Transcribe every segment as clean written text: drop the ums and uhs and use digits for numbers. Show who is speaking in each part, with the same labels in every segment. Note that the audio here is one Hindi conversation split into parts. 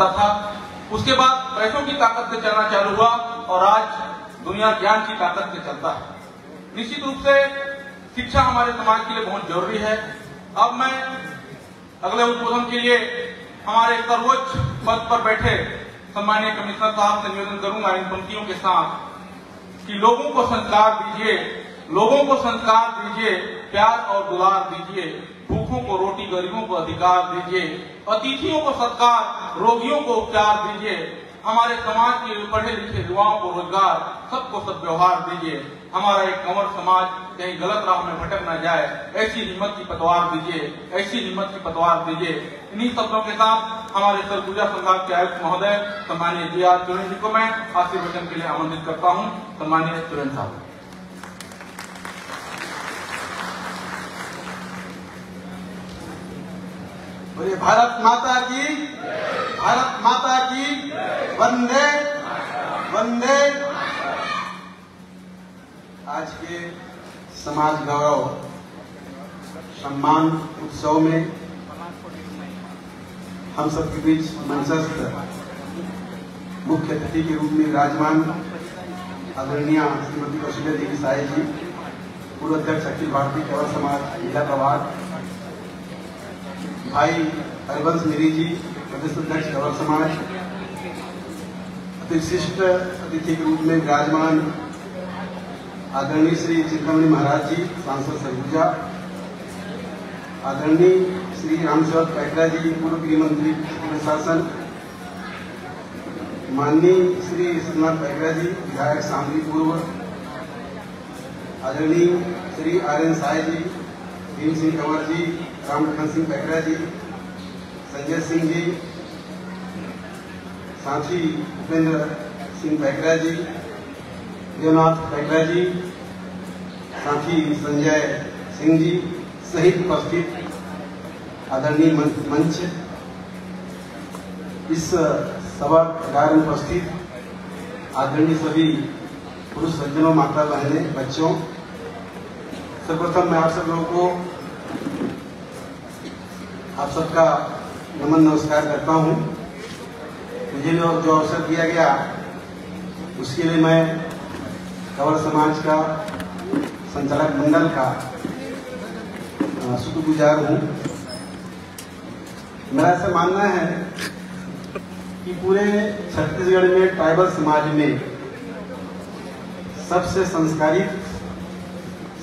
Speaker 1: था। उसके बाद पैसों की ताकत से चलना चालू हुआ और आज दुनिया ज्ञान की ताकत से चलता है। निश्चित रूप से शिक्षा हमारे समाज के लिए बहुत जरूरी है। अब मैं अगले उद्बोधन के लिए हमारे सर्वोच्च पद पर बैठे सम्मानीय कमिश्नर साहब से निवेदन करूंगा इन पंक्तियों के साथ कि लोगों को संस्कार दीजिए, लोगों को संस्कार दीजिए, प्यार और दुलार दीजिए, भूखों को रोटी, गरीबों को अधिकार दीजिए, अतिथियों को सत्कार, रोगियों को उपचार दीजिए, हमारे समाज के पढ़े लिखे युवाओं को रोजगार, सबको सद्व्यवहार दीजिए। हमारा एक कंवर समाज कहीं गलत राह में भटक न जाए, ऐसी हिम्मत की पतवार दीजिए, ऐसी हिम्मत की पतवार दीजिए। इन्हीं शब्दों के साथ हमारे सरगुजा संभाग के आयुक्त महोदय सम्मानीय जी.आर. चुरेन जी को मैं आशीर्वचन के लिए आमंत्रित करता हूं। सम्मानीय चुरेन साहब।
Speaker 2: बोलिए भारत माता की, भारत माता की, वंदे वंदे। आज के समाज गौरव सम्मान उत्सव में हम सबके बीच मंचस्थ मुख्य अतिथि के रूप में विराजमान आदरणीय श्रीमती कौशल्या देवी साय जी, पूर्व अध्यक्ष अखिल भारतीय कंवर समाज जिला प्रभाग, भाई हरिवंश गिरी जी, प्रदेश अध्यक्ष कंवर समाज, अतिशिष्ट अतिथि के रूप में विराजमान आदरणीय श्री चिंतामणि महाराज जी, सांसद सरगुजा, आदरणीय श्री रामशर पैकरा जी, पूर्व गृह मंत्री प्रशासन, माननीय श्री सुनाथ पैकरा जी, विधायक शामली पूर्व, आदरणीय श्री आर.एन. साय जी, भीम सिंह कंवर जी, रामलखन सिंह पैकरा जी, संजय सिंह जी, साथी उपेंद्र सिंह पैकरा जी, देवनाथ पैकरा जी, साथी संजय सिंह जी सहित उपस्थित आदरणीय मंच, इस सभागार में उपस्थित आदरणीय सभी पुरुष सज्जनों, माता बहनें, बच्चों, सर्वप्रथम मैं आप सब लोगों को आप सबका नमन नमस्कार करता हूं। मुझे जो अवसर दिया गया उसके लिए मैं कंवर समाज का संचालक मंडल का शुक्रगुजार हूं। मेरा ऐसा मानना है कि पूरे छत्तीसगढ़ में ट्राइबल समाज में सबसे संस्कारित,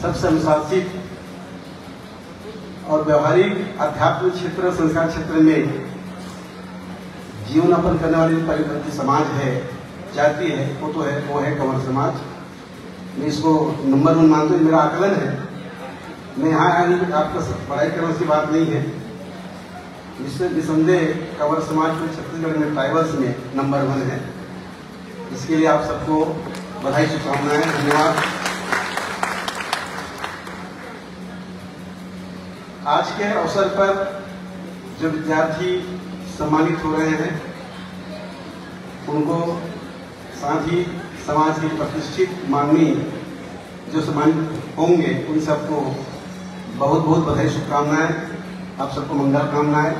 Speaker 2: सबसे अनुशासित और व्यवहारिक आध्यात्मिक क्षेत्र, संस्कार क्षेत्र में जीवन यापन करने वाली परिवर्तित समाज है, जाति है, वो है कंवर समाज। मैं इसको नंबर 1 मानता हूं, मेरा आकलन है। मैं यहाँ आने की आपका पढ़ाई करने की बात नहीं है। इससे निसंदेह कंवर समाज को छत्तीसगढ़ में ट्राइबल्स में नंबर 1 है। इसके लिए आप सबको बधाई, शुभकामनाएं, धन्यवाद। आज के अवसर पर जो विद्यार्थी सम्मानित हो रहे हैं उनको, साथ ही समाज के प्रतिष्ठित माननीय जो सम्मानित होंगे उन सबको बहुत बहुत बधाई, शुभकामनाएं, आप सबको मंगल कामनाएं।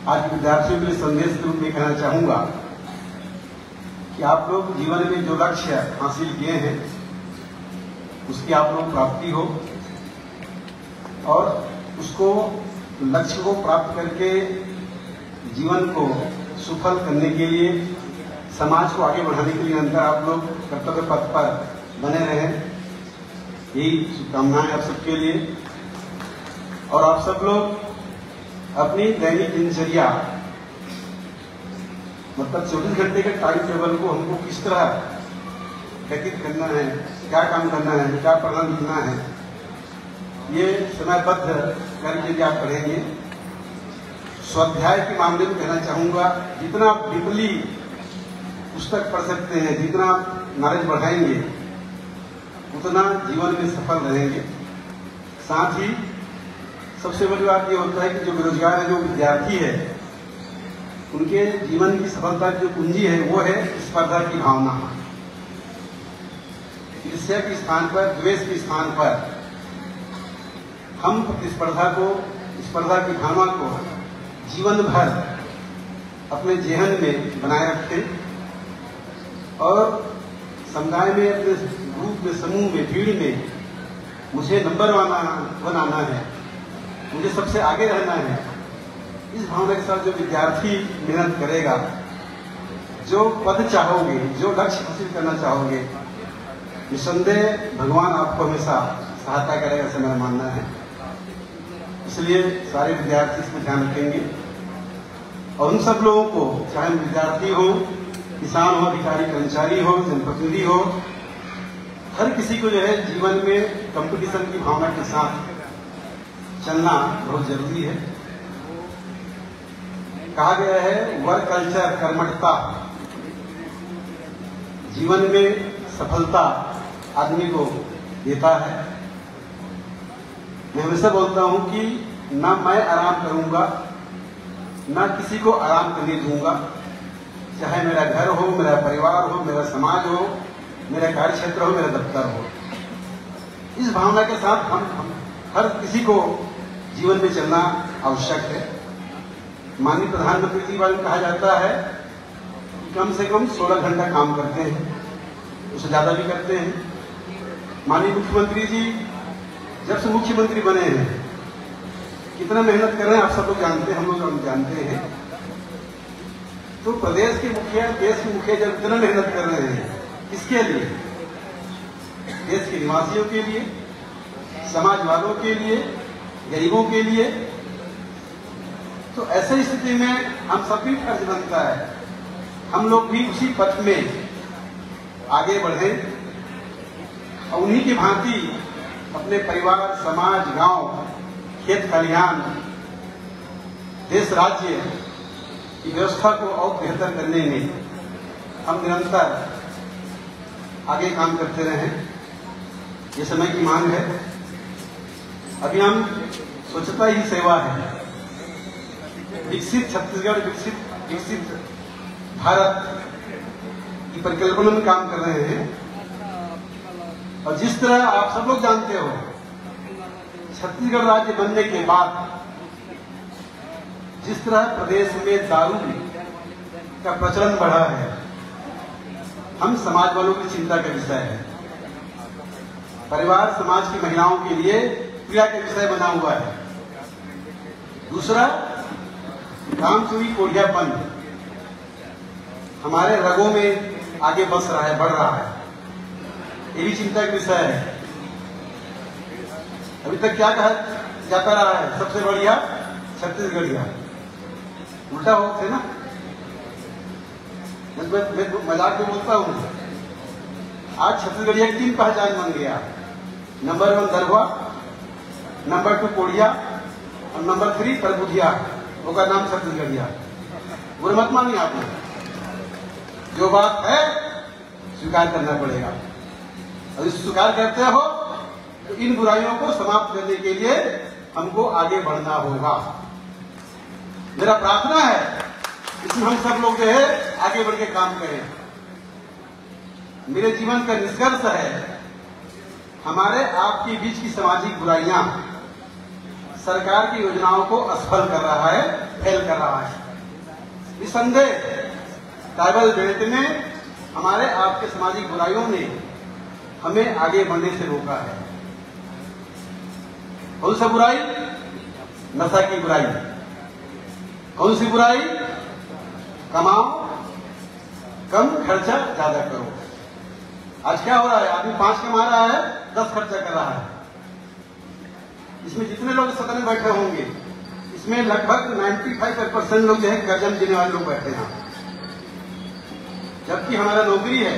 Speaker 2: आज के विद्यार्थियों के लिए संदेश के रूप में कहना चाहूंगा कि आप लोग जीवन में जो लक्ष्य हासिल किए हैं उसकी आप लोग प्राप्ति हो और उसको लक्ष्य को प्राप्त करके जीवन को सफल करने के लिए, समाज को आगे बढ़ाने के लिए निरंतर आप लोग कर्तव्य पथ पर बने रहें, यही शुभकामनाएं आप सबके लिए। और आप सब लोग अपनी दैनिक दिनचर्या, मतलब 24 घंटे के टाइम टेबल को हमको किस तरह व्यतीत करना है, क्या काम करना है, क्या पढ़ना लिखना है, ये समयबद्ध करके आप पढ़ेंगे। स्वाध्याय के मामले में कहना चाहूंगा, जितना आप डीपली पुस्तक पढ़ सकते हैं, जितना नॉलेज बढ़ाएंगे उतना जीवन में सफल रहेंगे। साथ ही सबसे बड़ी बात ये होता है कि जो बेरोजगार है, जो विद्यार्थी है, उनके जीवन की सफलता की जो कुंजी है वो है स्पर्धा की भावना। ईर्ष्या के स्थान पर, द्वेष के स्थान पर हम प्रतिस्पर्धा को, स्पर्धा की भावना को जीवन भर अपने जेहन में बनाए रखें और समुदाय में, अपने ग्रुप में, समूह में, भीड़ में मुझे नंबर वन आना है, मुझे सबसे आगे रहना है। इस भावना के साथ जो विद्यार्थी मेहनत करेगा, जो पद चाहोगे, जो लक्ष्य हासिल करना चाहोगे, निसंदेह भगवान आपको हमेशा सहायता करेगा, ऐसा मेरा मानना है। इसलिए सारे विद्यार्थी इसमें ध्यान रखेंगे और उन सब लोगों को, चाहे विद्यार्थी हो, किसान हो, अधिकारी कर्मचारी हो, जनप्रतिनिधि हो, हर किसी को जो है जीवन में कंपटीशन की भावना के साथ चलना बहुत जरूरी है। कहा गया है वर्क कल्चर, कर्मठता जीवन में सफलता आदमी को देता है। मैं हमेशा बोलता हूं कि ना मैं आराम करूंगा, ना किसी को आराम करने दूंगा, चाहे मेरा घर हो, मेरा परिवार हो, मेरा समाज हो, मेरा कार्य क्षेत्र हो, मेरा दफ्तर हो। इस भावना के साथ हम हर किसी को जीवन में चलना आवश्यक है। माननीय प्रधानमंत्री जी वाले कहा जाता है कि कम से कम 16 घंटा काम करते हैं, उससे ज्यादा भी करते हैं। माननीय मुख्यमंत्री जी जब से मुख्यमंत्री बने हैं कितना मेहनत कर रहे हैं आप सब लोग जानते हैं, हम लोग जानते हैं। तो प्रदेश के मुखिया, देश के मुखिया जब इतना मेहनत कर रहे हैं, किसके लिए? देश के निवासियों के लिए, समाज वालों के लिए, गरीबों के लिए। तो ऐसी स्थिति में हम सभी फर्ज बनता है हम लोग भी उसी पथ में आगे बढ़ें और उन्हीं की भांति अपने परिवार, समाज, गांव, खेत खलिहान, देश, राज्य की व्यवस्था को और बेहतर करने में हम निरंतर आगे काम करते रहें। ये समय की मांग है। अभी हम स्वच्छता ही सेवा है, विकसित छत्तीसगढ़, विकसित भारत की परिकल्पना में काम कर रहे हैं। और जिस तरह आप सब लोग जानते हो, छत्तीसगढ़ राज्य बनने के बाद जिस तरह प्रदेश में दारू का प्रचलन बढ़ा है, हम समाज वालों की चिंता का विषय है। परिवार, समाज की महिलाओं के लिए पीड़ा का विषय बना हुआ है। दूसरा, काम चोरी, कोढ़ियापन हमारे रगों में आगे बस रहा है, बढ़ रहा है। ये भी चिंता का विषय है। अभी तक क्या कहा जाता रहा है, सबसे बढ़िया छत्तीसगढ़िया, उल्टा होते ना। मैं मजाक में बोलता हूं, आज छत्तीसगढ़िया की 3 पहचान बन गया। नंबर 1 दरभा, नंबर 2 कोढ़िया और नंबर 3 परबुधिया। उसका नाम छत्तीसगढ़िया। बुरा मत मानिए आप लोग, जो बात है स्वीकार करना पड़ेगा। और इस स्वीकार करते हो तो इन बुराइयों को समाप्त करने के लिए हमको आगे बढ़ना होगा। मेरा प्रार्थना है इसमें हम सब लोग जो है आगे बढ़ के काम करें। मेरे जीवन का निष्कर्ष है, हमारे आपके बीच की सामाजिक बुराइयां सरकार की योजनाओं को असफल कर रहा है, फेल कर रहा है। निसंदेह ट्राइबल बेल्ट में हमारे आपके सामाजिक बुराइयों ने हमें आगे बढ़ने से रोका है। कौन सा बुराई? नशा की बुराई। कौन सी बुराई? कमाओ कम, खर्चा ज्यादा करो। आज क्या हो रहा है, आदमी 5 कमा रहा है, 10 खर्चा कर रहा है। इसमें जितने लोग सदन में बैठे होंगे, इसमें लगभग 95% लोग जो है कर्जा में जीने वाले लोग बैठे हैं। जबकि हमारा नौकरी है,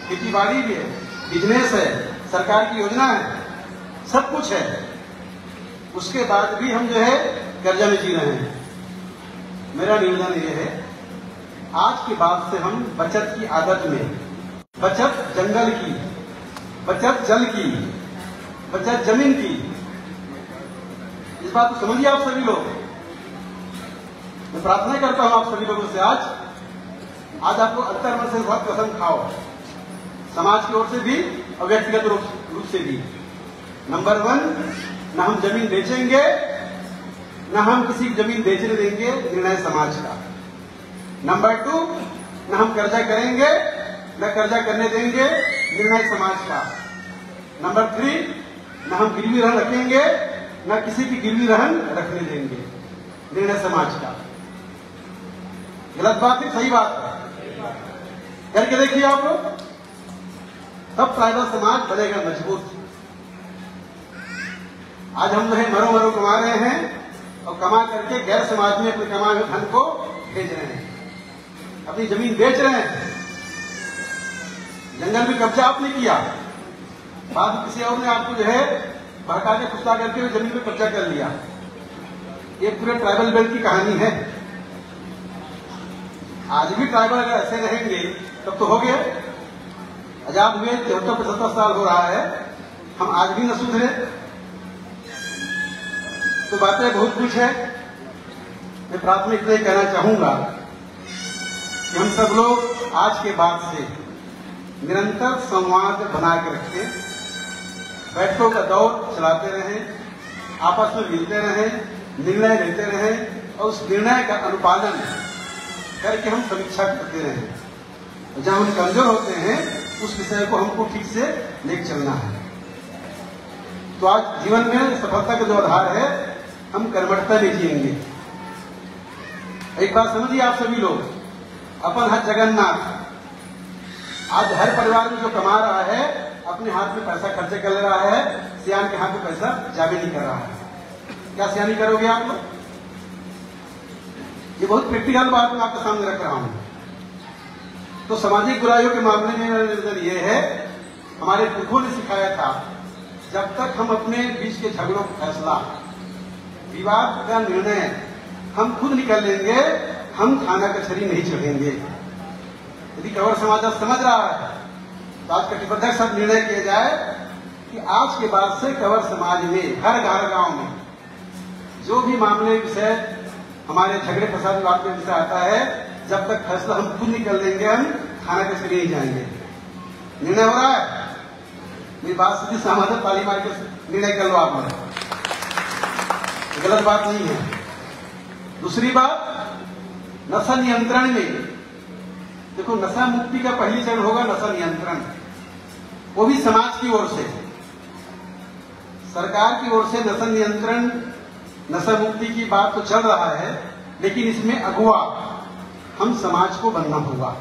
Speaker 2: खेती बाड़ी भी है, बिजनेस है, सरकार की योजना है, सब कुछ है। उसके बाद भी हम जो है कर्जा में जी रहे हैं। मेरा निवेदन ये है, आज के बाद से हम बचत की आदत में, बचत जंगल की, बचत जल की, बचत जमीन की, इस बात को समझिए आप सभी लोग। मैं प्रार्थना करता हूं आप सभी लोगों से, आज आपको अंतर मन से बहुत कसम खाओ, समाज की ओर से भी और व्यक्तिगत रूप से भी। नंबर 1, न हम जमीन बेचेंगे, न हम किसी की जमीन बेचने देंगे, निर्णय समाज का। नंबर 2, न हम कर्जा करेंगे न कर्जा करने देंगे, निर्णय समाज का। नंबर 3, न हम गिरवी रहन रखेंगे न किसी की गिरवी रहन रखने देंगे, निर्णय समाज का। गलत बात है, सही बात है? करके देखिए आप लोग, तब ट्राइबल समाज बनेगा मजबूत। आज हम जो है मरो मरो कमा रहे हैं और कमा करके गैर समाज में अपने कमाए हुए धन को भेज रहे हैं, अपनी जमीन बेच रहे हैं। जंगल में कब्जा आपने किया, बाद में किसी और ने आपको जो है भड़का के फुसला करके जमीन में कब्जा कर लिया। ये पूरे ट्राइबल बेल्ट की कहानी है। आज भी ट्राइबल अगर ऐसे रहेंगे तब तो हो गया। आजाद हुए 73-75 साल हो रहा है, हम आज भी न सुधरे। तो बातें बहुत कुछ है। मैं प्राथमिक इतना ही कहना चाहूंगा कि हम सब लोग आज के बाद से निरंतर संवाद बना के रखें, बैठकों का दौर चलाते रहें, आपस में मिलते रहें, निर्णय लेते रहें और उस निर्णय का अनुपालन करके हम समीक्षा करते रहें। जहां हम कमजोर होते हैं उस विषय को हमको ठीक से लेकर चलना है। तो आज जीवन में सफलता का जो आधार है, हम कर्मठता में जिएंगे। एक बात समझिए आप सभी लोग, अपन हाथ जगन्नाथ। आज हर परिवार में जो कमा रहा है अपने हाथ में पैसा खर्चे कर ले रहा है, सियान के हाथ में पैसा जावे नहीं कर रहा है। क्या सियानी करोगे आप लोग? ये बहुत प्रैक्टिकल बात मैं आपके सामने रख रहा हूं। तो सामाजिक बुराइयों के मामले में मेरा निवेदन ये है, हमारे पुरखों ने सिखाया था, जब तक हम अपने बीच के झगड़ों का फैसला, विवाद का निर्णय हम खुद निकल लेंगे, हम थाना कचहरी नहीं चढ़ेंगे। यदि कंवर समाज समझ रहा है तो आज कटिबद्ध के साथ निर्णय किया जाए कि आज के बाद से कंवर समाज में हर गांव में जो भी मामले विषय हमारे झगड़े फसाद विवाद के विषय आता है, जब तक फैसला हम खुद निकल लेंगे, हम थाना कचहरी नहीं जाएंगे। निर्णय हो रहा है? मेरी बात सीधी सहमत है, ताली मार के निर्णय कर लो आप लोग, गलत बात नहीं है। दूसरी बात, नशा नियंत्रण में देखो, नशा मुक्ति का पहली चरण होगा नशा नियंत्रण, वो भी समाज की ओर से, सरकार की ओर से नशा नियंत्रण, नशा मुक्ति की बात तो चल रहा है, लेकिन इसमें अगुवा हम समाज को बनना होगा।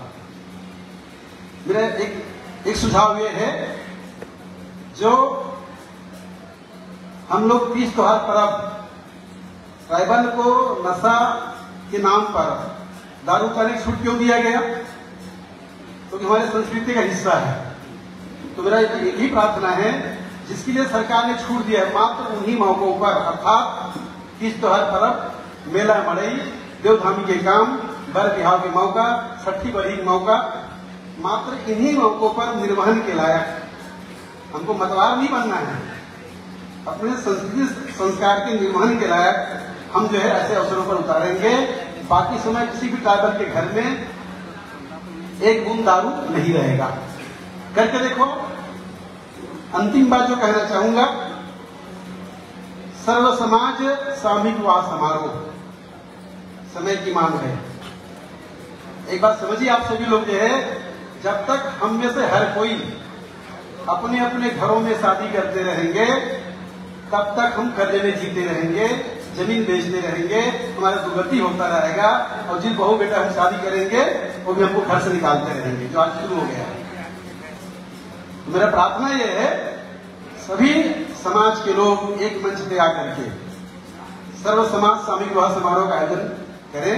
Speaker 2: मेरा एक सुझाव ये है, जो हम लोग तीज त्योहार पर्व ट्राइबल को नशा के नाम पर दारू का छूट क्यों दिया गया? क्योंकि तो हमारे संस्कृति का हिस्सा है। तो मेरा यही प्रार्थना है, जिसके लिए सरकार ने छूट दिया है, मात्र उन्हीं मौकों पर, अर्थात तीज त्योहार पर्व, मेला मड़ई, देवधामी के काम, बर बिहाव के मौका, छठी बड़ी मौका, मात्र इन्हीं मौकों पर निर्वहन के लायक हमको मतवार नहीं बनना है। अपने संस्कृति संस्कार के निर्वहन के लायक हम जो है ऐसे अवसरों पर उतारेंगे। बाकी समय किसी भी ट्राइबल के घर में एक बूंद दारू नहीं रहेगा। करके देखो। अंतिम बात जो कहना चाहूंगा, सर्व समाज सामूहिक विवाह समारोह समय की मांग है। एक बात समझिए आप सभी लोग, जो है जब तक हम में से हर कोई अपने अपने घरों में शादी करते रहेंगे, तब तक हम कर्जे में जीते रहेंगे, जमीन बेचते रहेंगे, हमारा दुर्गति होता रहेगा, और जिन बहू बेटा हम शादी करेंगे वो भी हमको घर से निकालते रहेंगे, जो आज शुरू हो गया है। तो मेरा प्रार्थना यह है, सभी समाज के लोग एक मंच पे आकर के सर्व समाज सामूहिक विवाह समारोह का आयोजन करें।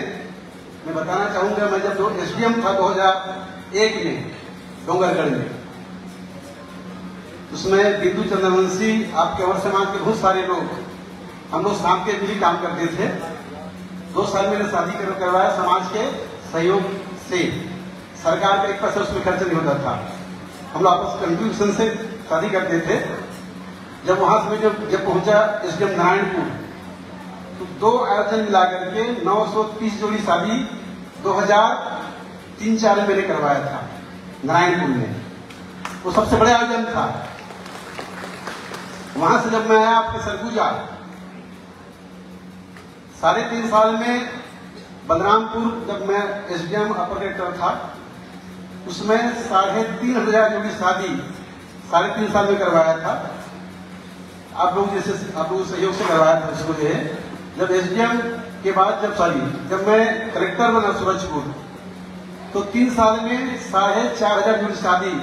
Speaker 2: मैं बताना चाहूंगा, मैं जब एसडीएम था 2001 में डोंगरगढ़ में, उसमें बिंदु चंद्रवंशी, आपके और समाज के बहुत सारे लोग, हम लोग शाम के भी काम करते थे। 2 साल मैंने शादी करवाया समाज के सहयोग से। सरकार का 1 पैसा उसमें खर्च नहीं होता था, हम लोग आपस कंट्रीब्यूशन से शादी करते थे। जब वहां से जब पहुंचा एसडीएम नारायणपुर, तो 2 आयोजन मिला करके 930 जोड़ी शादी 2003-04 में मैंने करवाया था नारायणपुर में। वो सबसे बड़ा आयोजन था। वहां से जब मैं आया आपके सरगुजा, 3.5 साल में बलरामपुर जब मैं एसडीएम अपर कलेक्टर था, उसमें 3,500 जोड़ी शादी 3.5 साल में करवाया था। आप लोगों सहयोग से करवाया था इसको। जो है जब एसडीएम के बाद जब मैं कलेक्टर बना सूरजपुर, तो 3 साल में 4,500 जोड़ी शादी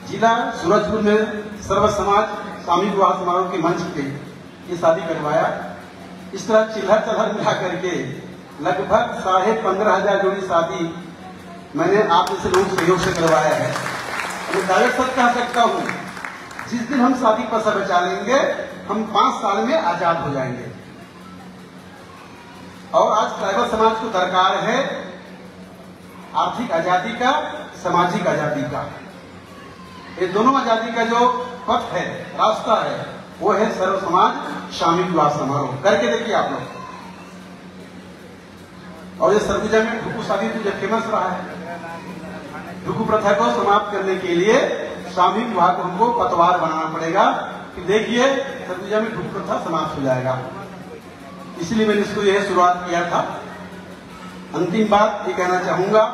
Speaker 2: जिला सूरजपुर में सर्व समाज सामूहिक विवाह समारोह के मंच पे ये शादी करवाया। इस तरह चिल्हर चलहर मिला करके लगभग 15,500 जोड़ी शादी मैंने आप जैसे लोग सहयोग से करवाया है। मैं डायरेक्ट सच कह सकता हूँ, जिस दिन हम शादी पर सब बचा लेंगे, हम 5 साल में आजाद हो जाएंगे। और आज ट्राइबल समाज को दरकार है आर्थिक आजादी का, सामाजिक आजादी का। ये दोनों आजादी का जो पथ है, रास्ता है, वो है सर्व समाज सामूहिक विवाह समारोह। करके देखिए आप लोग। और ये सरगुजा में ढुकू शादी तो जब फेमस रहा है, ढुकू प्रथा को समाप्त करने के लिए सामूहिक विवाह को हमको पतवार बनाना पड़ेगा कि देखिए सरगुजा में ढुकू प्रथा समाप्त हो जाएगा। इसलिए मैंने इसको यह शुरुआत किया था। अंतिम बात ये कहना चाहूंगा,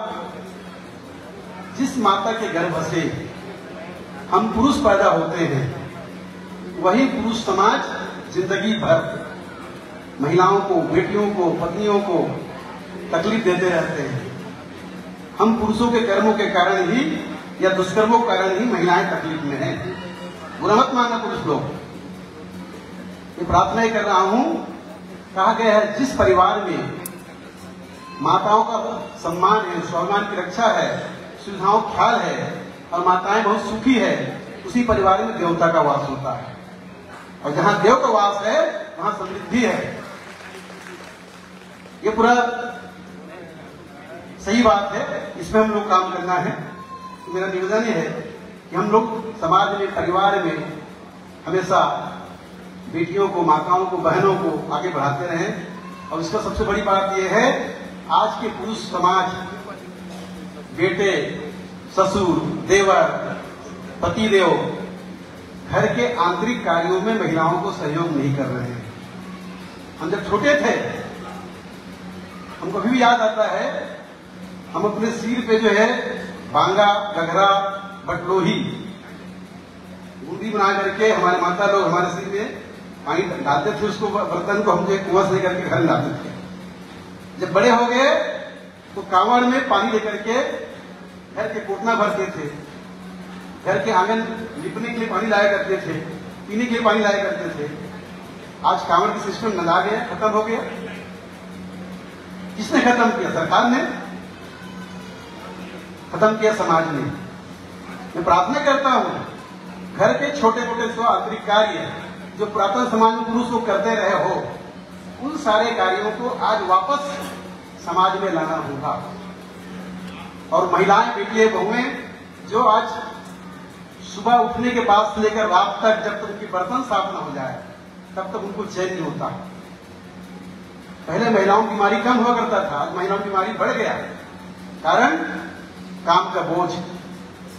Speaker 2: जिस माता के गर्भ से हम पुरुष पैदा होते हैं, वही पुरुष समाज जिंदगी भर महिलाओं को, बेटियों को, पत्नियों को तकलीफ देते रहते हैं। हम पुरुषों के कर्मों के कारण ही या दुष्कर्मों के कारण ही महिलाएं तकलीफ में हैं। बुरा मत मानना पुरुष लोग। ये प्रार्थना ही कर रहा हूं, कहा गया है जिस परिवार में माताओं का सम्मान है, स्वाभिमान की रक्षा है, सुविधाओं का ख्याल है और माताएं बहुत सुखी है, उसी परिवार में देवता का वास होता है। और जहां देव का वास है वहां समृद्धि है। ये पूरा सही बात है, इसमें हम लोग काम करना है। तो मेरा निवेदन ये है कि हम लोग समाज में, परिवार में हमेशा बेटियों को, माताओं को, बहनों को आगे बढ़ाते रहें। और इसका सबसे बड़ी बात यह है, आज के पुरुष समाज बेटे, ससुर, देवर, पतिदेव घर के आंतरिक कार्यों में महिलाओं को सहयोग नहीं कर रहे हैं। हम जब छोटे थे, हमको अभी भी याद आता है, हम अपने सिर पे जो है बांगा, गघरा, बटलोही, बूंदी बना करके हमारे माता लोग हमारे सिर में पानी डालते थे। उसको बर्तन को हम जो कुआं से लेकर के घर लाते थे। जब बड़े हो गए तो कांवड़ में पानी लेकर के घर के कोटना भरते थे, घर के आंगन लिपने के लिए पानी लाया करते थे, पीने के लिए पानी लाया करते थे। आज कांवड़ की सिस्टम नला गया, खत्म हो गया। किसने खत्म किया? सरकार ने खत्म किया, समाज ने। मैं प्रार्थना करता हूं, घर के छोटे मोटे स्व आंतरिक कार्य जो पुरातन समाज में पुरुष लोग करते रहे हो, उन सारे कार्यों को आज वापस समाज में लाना होगा। और महिलाएं, बेटियां, बहुएं जो आज सुबह उठने के बाद से लेकर रात तक जब तक उनकी बर्तन साफ न हो जाए तब तक उनको चैन नहीं होता। पहले महिलाओं की बीमारी कम हुआ करता था, आज महिलाओं की बीमारी बढ़ गया। कारण काम का बोझ,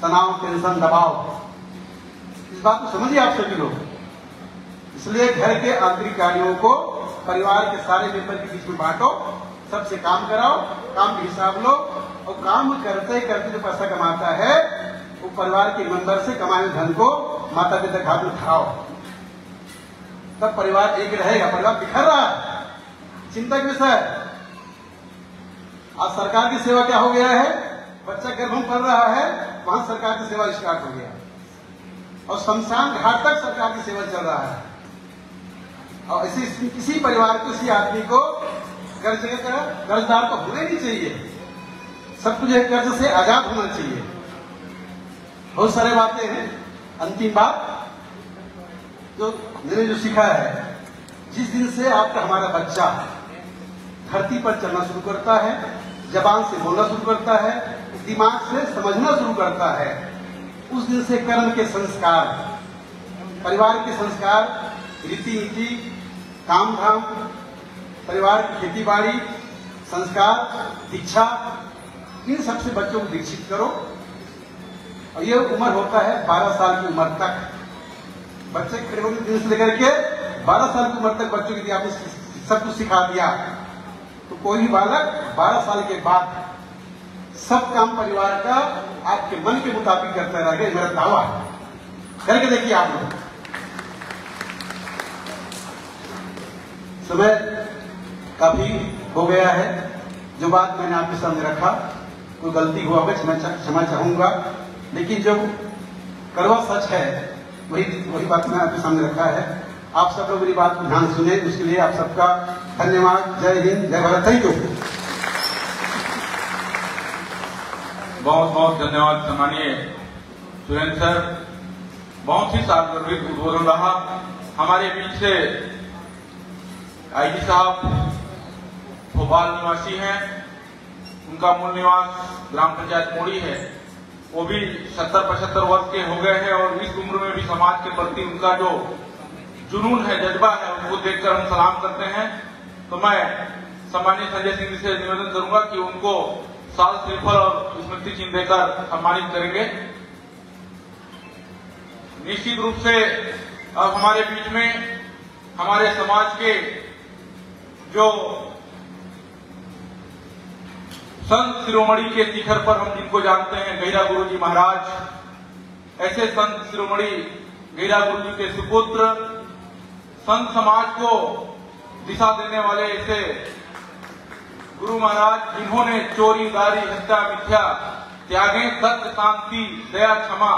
Speaker 2: तनाव, टेंशन, दबाव। इस बात को समझिए आप सभी लोग। इसलिए घर के आंतरिक कार्यों को परिवार के सारे मेंबर के बीच में बांटो, सबसे काम कराओ, काम के हिसाब लो। और काम करते करते जो पैसा कमाता है वो परिवार के मेंबर से कमाए हुए धन को माता पिता के हाथ में खाओ, तब परिवार एक रहेगा। परिवार बिखर रहा है, चिंता का विषय। आज सरकार की सेवा क्या हो गया है? बच्चा गर्भ में पढ़ रहा है, वहां सरकार की सेवा स्टार्ट हो गया और शमशान घाट तक सरकार की सेवा चल रहा है। और ऐसे किसी परिवार को, किसी आदमी को कर्जदार तो होना नहीं चाहिए। सब कुछ कर्ज से आजाद होना चाहिए। बहुत सारे बातें हैं। अंतिम बात जो मैंने जो सीखा है, जिस दिन से आपका हमारा बच्चा धरती पर चलना शुरू करता है, जबान से बोलना शुरू करता है, दिमाग से समझना शुरू करता है, उस दिन से कर्म के संस्कार, परिवार के संस्कार, रीति नीति, काम धाम, परिवार की खेती बाड़ी, संस्कार, दीक्षा, इन सबसे बच्चों को दीक्षित करो। और ये उम्र होता है 12 साल की उम्र तक। बच्चे खड़े होने दिन से लेकर के 12 साल की उम्र तक बच्चों के लिए आपने सब कुछ सिखा दिया। तो कोई भी बालक 12 साल के बाद सब काम परिवार का आपके मन के मुताबिक करता रहेगा, मेरा दावा है। करके देखिए आप लोग। समय काफी हो गया है, जो बात मैंने आपके सामने रखा कोई गलती हुआ होगा क्षमा चाहूंगा, लेकिन जो कड़वा सच है वही बात मैं आपके सामने रखा है। आप सब लोग मेरी बात को ध्यान सुने, उसके लिए आप सबका धन्यवाद। जय हिंद, जय भारत। Thank you.
Speaker 1: बहुत बहुत धन्यवाद सम्मानीय सुरेंद्र सर। बहुत ही सार्थक उद्बोधन रहा। हमारे बीच से आईजी साहब भोपाल निवासी हैं, उनका मूल निवास ग्राम पंचायत मोड़ी है। वो भी 70-75 वर्ष के हो गए हैं और इस उम्र में भी समाज के प्रति उनका जो जुनून है, जज्बा है, उसको देखकर हम सलाम करते हैं। तो मैं सम्मानीय संजय सिंह जी से निवेदन करूंगा कि उनको साल श्रीफल और स्मृति चिन्ह देकर सम्मानित करेंगे। निश्चित रूप से अब हमारे बीच में हमारे समाज के जो संत शिरोमणि के शिखर पर हम जिनको जानते हैं, गहिरा गुरु जी महाराज, ऐसे संत शिरोमणि गहिरा गुरु जी के सुपुत्र, संत समाज को दिशा देने वाले ऐसे गुरु महाराज, जिन्होंने चोरी, दारी, हत्या, मिथ्या त्यागें, सत्य, शांति, दया, क्षमा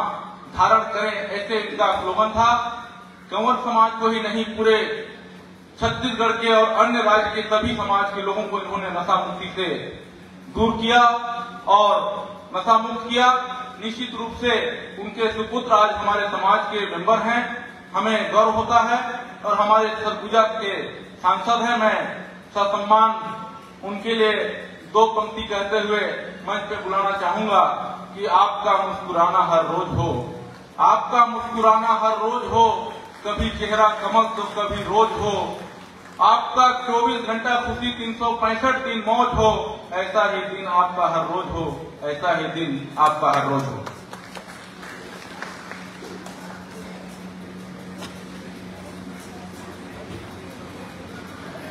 Speaker 1: धारण करें, ऐसे इनका स्लोगन था। कंवर समाज को ही नहीं, पूरे छत्तीसगढ़ के और अन्य राज्य के सभी समाज के लोगों को इन्होंने नशा मुक्ति से दूर किया और नशा मुक्त किया। निश्चित रूप से उनके सुपुत्र आज हमारे समाज के मेंबर हैं, हमें गर्व होता है और हमारे सरगुजा के सांसद हैं। मैं ससम्मान उनके लिए 2 पंक्ति कहते हुए मंच पे बुलाना चाहूंगा कि आपका मुस्कुराना हर रोज हो, आपका मुस्कुराना हर रोज हो, कभी चेहरा कमल तो कभी रोज हो, आपका 24 घंटा खुशी 365 दिन मौज हो, ऐसा ही दिन आपका हर रोज हो, ऐसा ही दिन आपका हर रोज हो।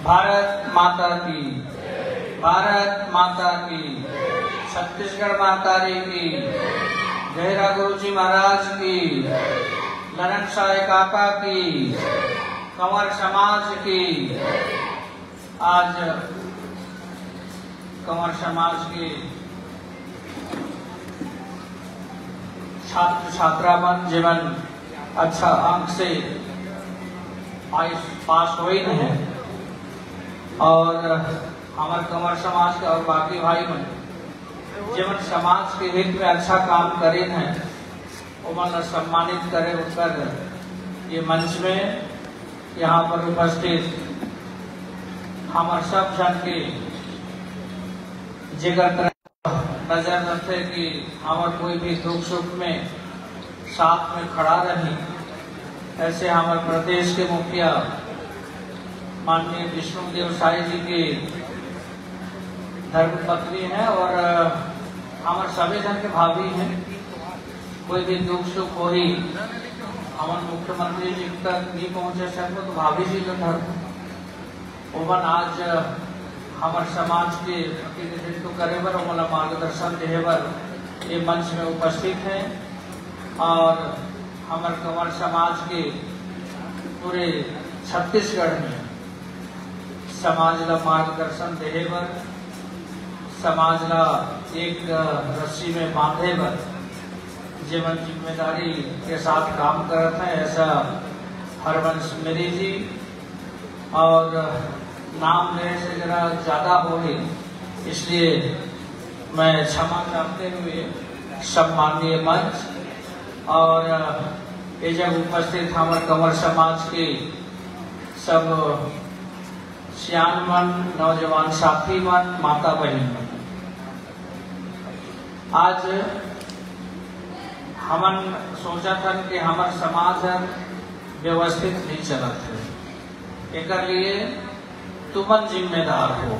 Speaker 3: भारत माता की, भारत माता की, छत्तीसगढ़ माता की, गहिरा गुरु जी महाराज की, ललन शाह काका की, कंवर समाज की। आज कंवर समाज के छात्र छात्रागण जीवन अच्छा अंक से पास हुई है और हमारे कंवर समाज के और बाकी भाई मन जीवन समाज के हित में अच्छा काम करे हैं, उन्हें सम्मानित करे उठकर ये मंच में यहाँ पर उपस्थित हमारे सब जन के जिगर नजर रखे कि हमारे कोई भी दुख सुख में साथ में खड़ा रही। ऐसे हमारे प्रदेश के मुखिया माननीय विष्णुदेव साई जी की धर्मपत्नी है और हमारे सभी जन के भाभी हैं। कोई भी दुख सुख हो ही हमारे मुख्यमंत्री जी तक नहीं पहुंचे सकते तो भाभी जी का धर्म ओवन आज हमारे समाज के प्रतिनिधित्व करे बर और मार्गदर्शन देहे बर ये मंच में उपस्थित हैं और हमारे कंवर समाज के पूरे छत्तीसगढ़ में समाज का मार्गदर्शन देहे बर, समाज का एक रस्सी में बांधे बर जीवन जिम्मेदारी के साथ काम करते हैं। ऐसा हरवंश मेरी जी और नाम लेने से जरा ज्यादा हो ही, इसलिए मैं क्षमा चाहते हुए सम्मानीय मंच और ये जब उपस्थित हमारे कंवर समाज के सब सियान मन, नौजवान साथी मन, माता बहन मन, आज हमन सोचा था कि हमारे समाज व्यवस्थित नहीं चलत है, एक लिए तुमन जिम्मेदार हो।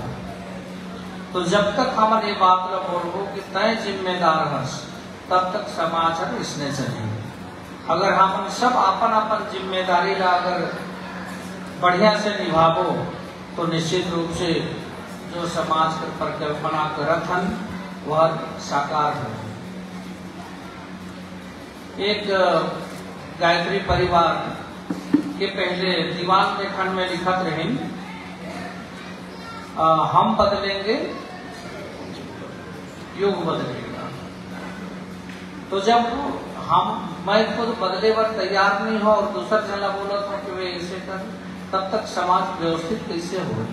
Speaker 3: तो जब तक हमन ये बात ला बोलबो कि तय जिम्मेदार हस, तब तक समाज इसने चलेंगे। अगर हम सब अपन अपन जिम्मेदारी ला अगर बढ़िया से निभाबो तो निश्चित रूप से जो समाज कर परिकल्पना करत हन वह साकार हो। एक गायत्री परिवार के पहले दीवान लेखन में लिखत रहे, हम बदलेंगे युग बदलेगा। तो जब मैं खुद बदले पर तैयार नहीं हो और दूसरा जना बोला था कि वे ऐसे कर, तब तक समाज व्यवस्थित कैसे हो।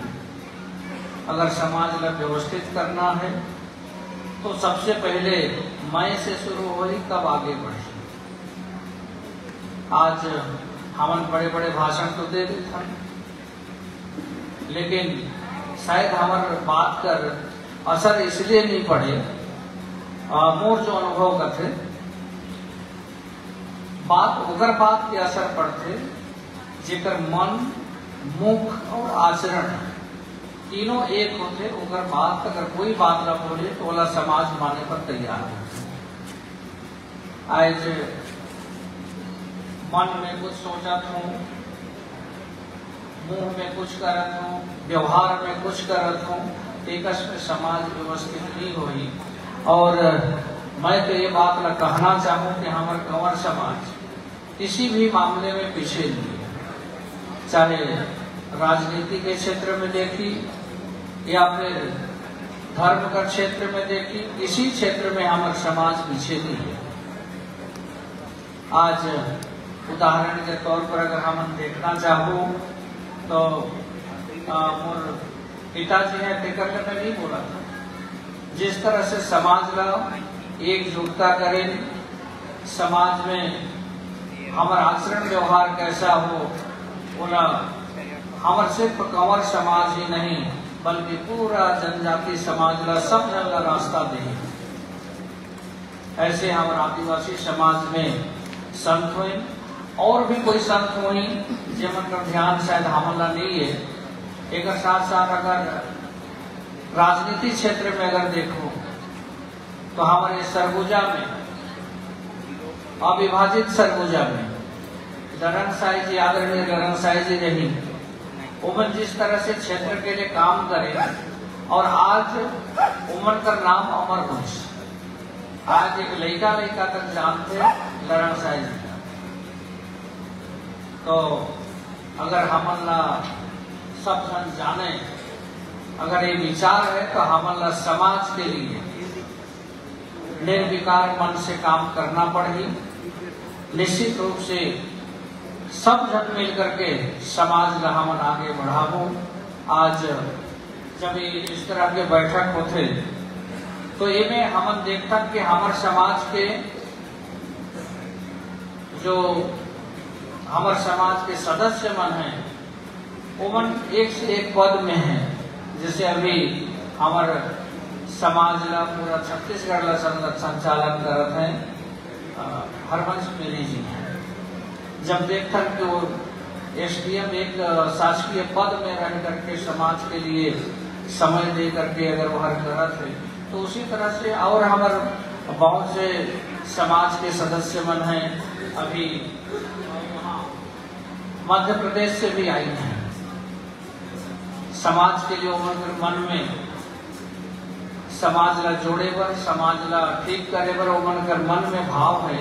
Speaker 3: अगर समाज को व्यवस्थित करना है तो सबसे पहले मैं से शुरू हो, तब आगे बढ़े। आज हम बड़े बड़े भाषण तो दे देते हैं, लेकिन शायद हमारे बात कर असर इसलिए नहीं पड़े, मोर जो अनुभव करते बात के असर पड़ते जेकर मन, मुख और आचरण तीनों एक होते। उगर बात अगर कोई बात न बोले तो वाला समाज माने पर तैयार है। आज मन में कुछ सोचत हूँ, मुंह में कुछ करत हूँ, व्यवहार में कुछ करत हूँ, एक में समाज व्यवस्थित नहीं हुई। और मैं तो ये बात न कहना चाहूँ कि हमारे कंवर समाज किसी भी मामले में पीछे नहीं है, चाहे राजनीति के क्षेत्र में देखी या फिर धर्म का क्षेत्र में देखी, इसी क्षेत्र में हमारे समाज पीछे नहीं है। आज उदाहरण के तौर पर अगर हम देखना चाहो तो मोर पिताजी ने टेकर करने नहीं बोला था, जिस तरह से समाज का एकजुटता करें, समाज में हमारा आचरण व्यवहार कैसा हो, बोला हमारे सिर्फ कंवर समाज ही नहीं बल्कि पूरा जनजाति समाज का सब जन का रास्ता दे। ऐसे हमारे आदिवासी समाज में संत हुए और भी कोई संत हुई जिन का ध्यान शायद हमला नहीं है। एक साथ साथ अगर राजनीति क्षेत्र में अगर देखो तो हमारे सरगुजा में, अविभाजित सरगुजा में ललन साई जी, आदरणीय ललन साई जी रही, उमन जिस तरह से क्षेत्र के लिए काम करे और आज उमन का नाम अमर घोष, आज एक लड़का तक जानते ललन साई जी। तो अगर हमला सब जन जाने, अगर ये विचार है तो हमला समाज के लिए निर्विकार मन से काम करना पड़ेगी। निश्चित रूप से सब जन मिल करके समाज का हम आगे बढ़ावो। आज जब इस तरह के बैठक होते तो ये में हम देखता कि हमारे समाज के जो हमारे समाज के सदस्य मन हैं वो मन एक से एक पद में है। जैसे अभी हमारे समाज का पूरा छत्तीसगढ़ का संचालन करते हैं हरवंश मेरी जी हैं। जब देखता कि वो एसडीएम एक शासकीय पद में रह करके समाज के लिए समय दे करके अगर वो हर करत है, तो उसी तरह से और हमारे बहुत से समाज के सदस्य मन हैं अभी मध्य प्रदेश से भी आई हैं। समाज के लिए उमर मन में समाज ला जोड़े पर, समाज ला ठीक करे पर उमर कर मन में भाव है,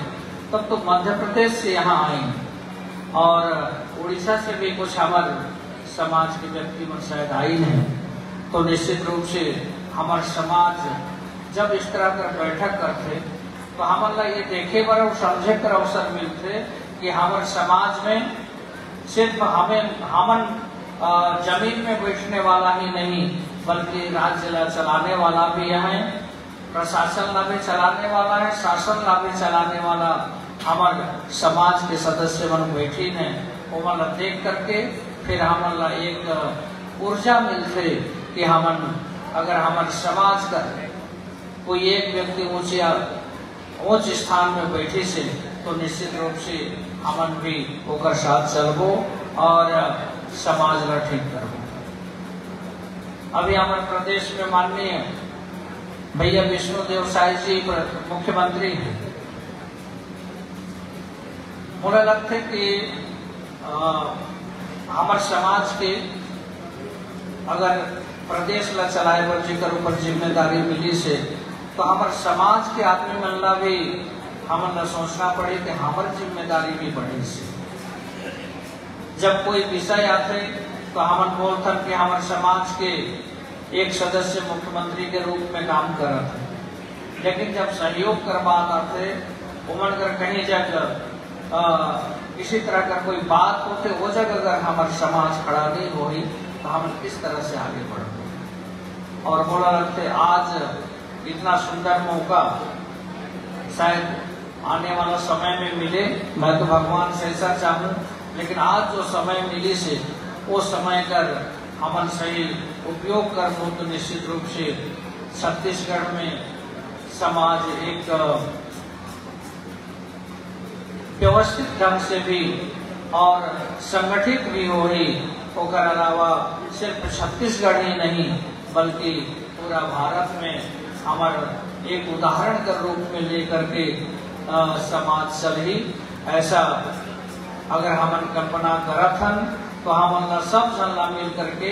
Speaker 3: तब तो मध्य प्रदेश से यहाँ आई और उड़ीसा से भी कुछ हमारे समाज के व्यक्ति मन शायद आई हैं। तो निश्चित रूप से हमारे समाज जब इस तरह का बैठक करते तो हमारा ये देखे पर और समझे कर अवसर मिलते कि हमारे समाज में सिर्फ हमन जमीन में बैठने वाला ही नहीं बल्कि राज्य ला चलाने वाला भी है, प्रशासन ला भी चलाने वाला है, शासन ला भी चलाने वाला हमारे समाज के सदस्य मन बैठी हैं। वो देख करके फिर हमारा एक ऊर्जा मिलते कि हमन अगर हमारे समाज का कोई एक व्यक्ति उच्च स्थान में बैठे से तो निश्चित रूप से हमन भी ओकर साथ चलबो और समाज ला ठीक करबो। अभी हमारे प्रदेश में माननीय भैया विष्णुदेव साई जी मुख्यमंत्री हैं। मुझे लगता है कि हमारे समाज के अगर प्रदेश ला चलाए बर जेकर ऊपर जिम्मेदारी मिली से, तो हमारे समाज के आदमी मन ला भी हमन ला सोचना पड़े कि हमारी जिम्मेदारी भी बढ़ी से। जब कोई विषय आते तो हमन बोलथन कि हमारे समाज के एक सदस्य मुख्यमंत्री के रूप में काम करत है, लेकिन जब सहयोग कर बात आते उमन कर कहीं जगह किसी तरह का कोई बात होते वो जगह अगर हमारे समाज खड़ा नहीं होई तो हम किस तरह से आगे बढ़ते। और बोला लगते आज इतना सुंदर मौका शायद आने वाला समय में मिले, मैं तो भगवान से ऐसा चाहूँ, लेकिन आज जो समय मिली से वो समय कर हमन सही उपयोग कर तो निश्चित रूप से छत्तीसगढ़ में समाज एक व्यवस्थित ढंग से भी और संगठित भी हो रही। ओकर अलावा सिर्फ छत्तीसगढ़ ही नहीं बल्कि पूरा भारत में हमारे एक उदाहरण के रूप में लेकर के समाज चली। ऐसा अगर हमन कल्पना करत हन तो हमन सब जन ला मिल करके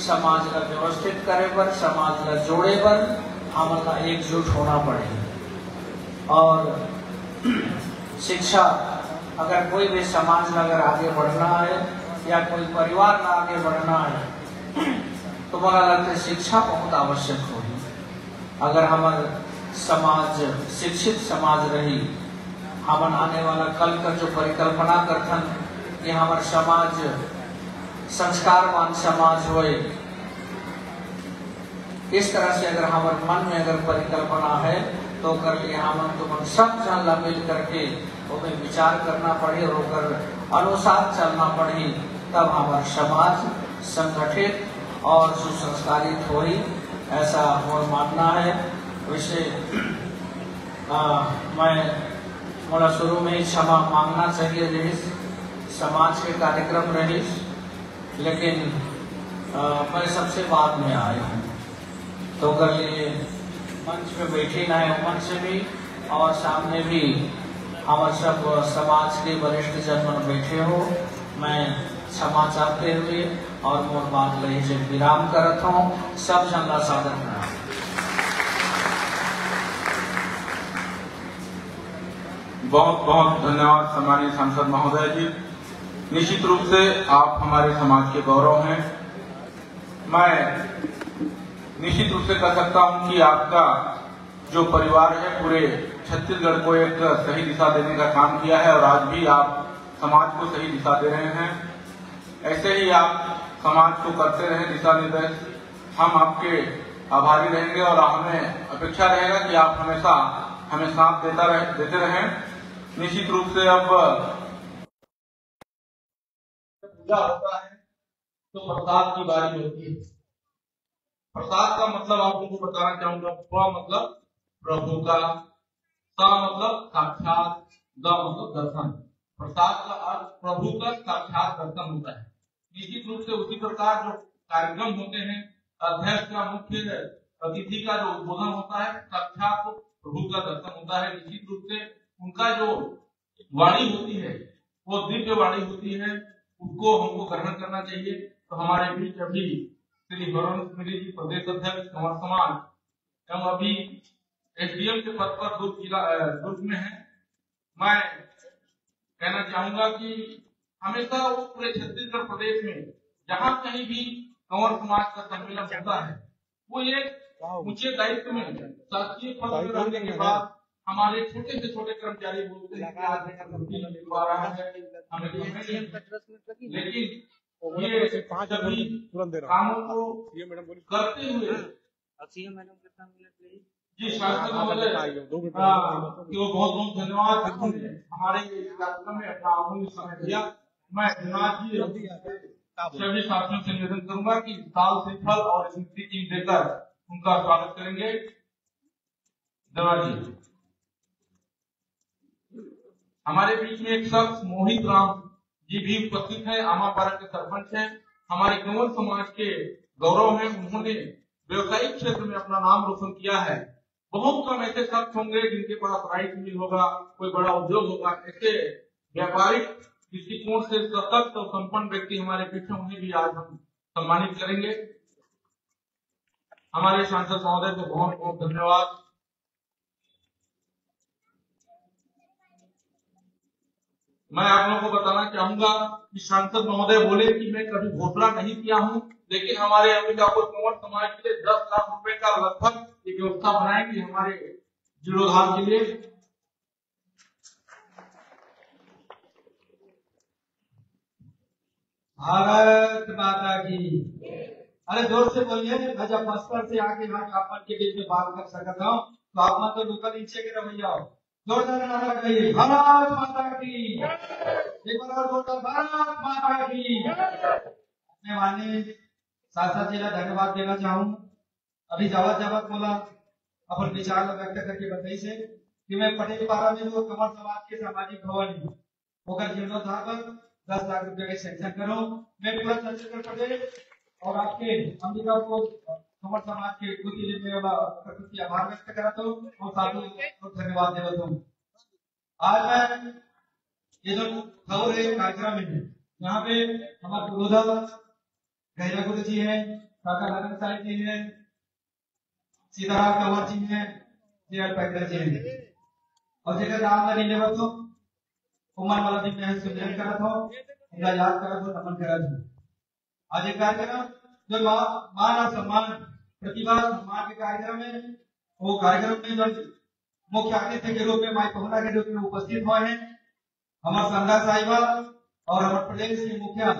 Speaker 3: समाज का व्यवस्थित करे बर, समाज का जोड़े बर हमन ला एकजुट होना पड़े। और शिक्षा अगर कोई भी समाज में अगर आगे बढ़ना है या कोई परिवार में आगे बढ़ना है तो मुझे लगता है शिक्षा बहुत आवश्यक होगी। अगर हमारे समाज शिक्षित समाज रही, हमन आने वाला कल का जो परिकल्पना करथन कि हमारे समाज संस्कारवान समाज होए, इस तरह से अगर हमारे मन में अगर परिकल्पना है तो कर लिए हम तुम सब जन ला मिल करके उन्हें विचार करना पड़े और ओकर अनुसार चलना पड़े, तब हमारा समाज संगठित और सुसंस्कारित होई, ऐसा मोर मानना है। वैसे मैं मोला शुरू में ही क्षमा मांगना चाहिए रही, समाज के कार्यक्रम रही, लेकिन मैं सबसे बाद में आया हूँ तो कर लिए मंच पे बैठी ना है मंच से भी और सामने भी हमारे सब समाज के वरिष्ठ जन बैठे हो। मैं क्षमा चाहते हुए और मोर बात लही से विराम करत हूँ। सब जन ला सादर प्रणाम।
Speaker 1: बहुत बहुत धन्यवाद सम्मानित सांसद महोदय जी। निश्चित रूप से आप हमारे समाज के गौरव हैं। मैं निश्चित रूप से कह सकता हूं कि आपका जो परिवार है पूरे छत्तीसगढ़ को एक सही दिशा देने का काम किया है और आज भी आप समाज को सही दिशा दे रहे हैं। ऐसे ही आप समाज को करते रहे दिशा निर्देश, हम आपके आभारी रहेंगे और हमें अपेक्षा रहेगा कि आप हमेशा हमें साथ देते रहें। निश्चित रूप से अब पूजा होता है तो प्रसाद की बारी होती है। प्रसाद का मतलब आप लोगों को बताना चाहूंगा। प्र मतलब प्रभु का, सा मतलब साक्षात, द मतलब दर्शन। प्रसाद का अर्थ प्रभु का साक्षात दर्शन होता है। निश्चित रूप से उसी प्रकार जो कार्यक्रम होते हैं, अध्यक्ष का मुख्य अतिथि का जो उद्बोधन होता है, साक्षात प्रभु का दर्शन होता है। निश्चित रूप से उनका जो वाणी होती है वो दिव्य वाणी होती है, उसको हमको ग्रहण करना चाहिए। तो हमारे बीच अभी श्री वरुण स्मृति जी प्रदेश अध्यक्ष हमारे समाज एवं अभी एसडीएम के पद पर दुर्ग में है। मैं कहना चाहूंगा कि हमेशा वो पूरे छत्तीसगढ़ प्रदेश में जहाँ कहीं भी कंवर समाज का सम्मेलन होता है, वो एक ऊंचे दायित्व में शासकीय पद में रहने के बाद हमारे छोटे से छोटे कर्मचारी बोलते हैं कि आज मिलवा रहा है हमें, लेकिन ये सभी कामों को करते हुए जी शासक महोदय को बहुत बहुत धन्यवाद। हमारे कार्यक्रम में अपना अमूल्य समय दिया। मैं धन्यवाद जी सभी साथियों से निवेदन करूंगा कि साल से फल और स्मृति चिन्ह देकर उनका स्वागत करेंगे। धन्यवाद जी। हमारे बीच में एक शख्स मोहित राम जी भी उपस्थित है, आमापारा के सरपंच हैं, हमारे कंवर समाज के गौरव है। उन्होंने व्यवसायिक क्षेत्र में अपना नाम रोशन किया है। बहुत कम ऐसे शख्स होंगे जिनके पास राइस मिल होगा, कोई बड़ा उद्योग होगा। ऐसे व्यापारिक दृष्टिकोण से सशक्त और संपन्न व्यक्ति हमारे पीछे, उन्हें भी आज हम सम्मानित करेंगे। हमारे सांसद महोदय को बहुत बहुत धन्यवाद। मैं आप लोगों को बताना चाहूंगा कि सांसद महोदय बोले कि मैं कभी घोषणा नहीं किया हूं, लेकिन हमारे अंबिकापुर कुंवर समाज के लिए 10 लाख रुपए का लगभग एक व्यवस्था बनाएंगे हमारे जीर्णोद्धार के लिए।
Speaker 4: भारत माता की। अरे जोर से बोलिए। मैं जब मस्कर से आके यहाँ आपन के बीच में बात कर सकता हूँ तो आप मत तो लोकल नीचे के रवैया हो। जोरदार नारा लगाइए, भारत माता की। एक बार और जोरदार, भारत माता की। मैं माननीय सांसद जी का धन्यवाद देना चाहूँ। अभी जावत जावत बोला अपन विचार व्यक्त करके बताई से कि मैं पटेल पारा में जो कंवर समाज के सामाजिक भवन होकर जीर्णोद्धार पर 10 लाख रुपए के सैंक्शन करो। मैं पूरा छत्तीसगढ़ प्रदेश और आपके अंबिकापुर कंवर समाज के प्रति आभार व्यक्त करता हूँ और साधु को धन्यवाद देता हूँ। आज मैं ये जो खबर है कार्यक्रम है, यहाँ पे हमारे गुरुदा गहरा गुरु जी है, काका नरन साहिब जी है, सीताराम कंवर जी है, जी पैकर जी है और जगह नाम नहीं लेवा तो उमर वाला दिन में सुमिरन करा था, इनका याद करा था, नमन करा था। आज एक कार्यक्रम जो मान और सम्मान प्रतिभा सम्मान के कार्यक्रम है, वो कार्यक्रम में जो मुख्य अतिथि के रूप में माई पहुना के रूप में उपस्थित हुए हैं हमारे संघा साहिबा और हमारे प्रदेश के मुखिया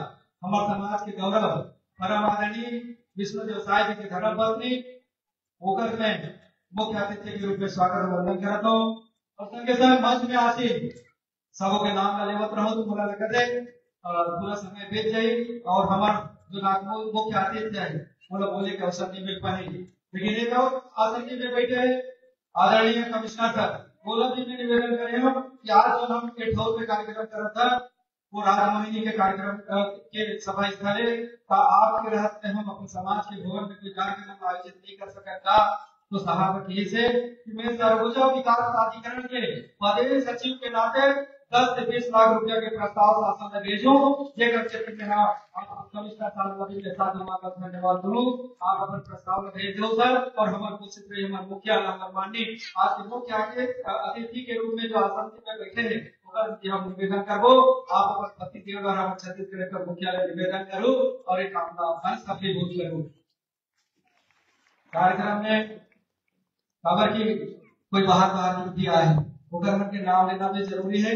Speaker 4: हमारे समाज के गौरव परम आदरणीय विष्णुदेव साहिब के धर्मपत्नी होकर मैं मुख्य अतिथि के रूप में स्वागत और वंदन करता हूँ और संगे संग मंच में आसीन सबों के नाम लेवत रहो तो बोला लगा दे पूरा समय बीत जाए और हमारे जो मुख्य अतिथि है वो लोग बोले के अवसर नहीं मिल पाएगी, लेकिन एक और आसन में बैठे आदरणीय कमिश्नर सर बोला भी मैं निवेदन करे हो कि आज जो हम के ठोर में कार्यक्रम कर रहा था वो राजमोहिनी के कार्यक्रम के सभा स्थल का आपके रहते हम अपने समाज के भवन में कोई कार्यक्रम आयोजित नहीं कर सकता तो सभापति से मैं सरगुजा विकास प्राधिकरण के प्रदेश सचिव के नाते 10 से 20 लाख रुपया के प्रस्ताव शासन में भेजो जेकर क्षेत्र में कमिश्नर साहब के साथ हमारा धन्यवाद दूं। आप अपन प्रस्ताव में भेज दो सर और हमारे कुछ हमारे मुखिया माननीय आज के मुख्य अतिथि के रूप में जो आसन में बैठे हैं हम निवेदन करबो आप अपन अतिथि द्वारा हम छत्तीसगढ़ का मुख्यालय निवेदन करूं और एक आपका सफलीभूत करूं। कार्यक्रम में खबर की कोई बाहर की आए होकर के नाम लेना भी जरूरी है।